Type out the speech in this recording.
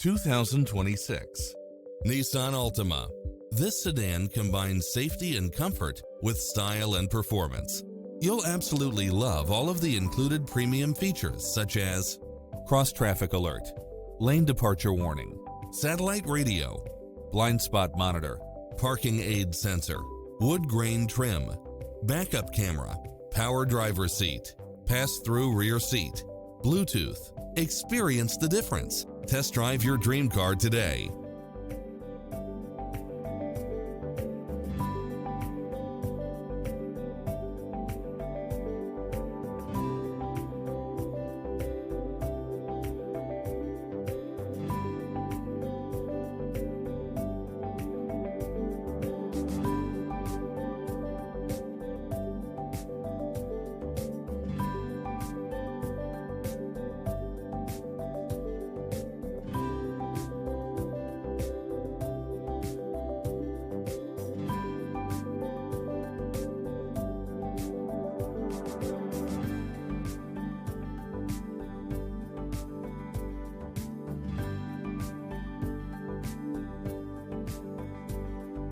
2026 Nissan Altima. This sedan combines safety and comfort with style and performance. You'll absolutely love all of the included premium features such as cross-traffic alert, lane departure warning, satellite radio, blind spot monitor, parking aid sensor, wood grain trim, backup camera, power driver seat, pass-through rear seat, Bluetooth. Experience the difference. Test drive your dream car today.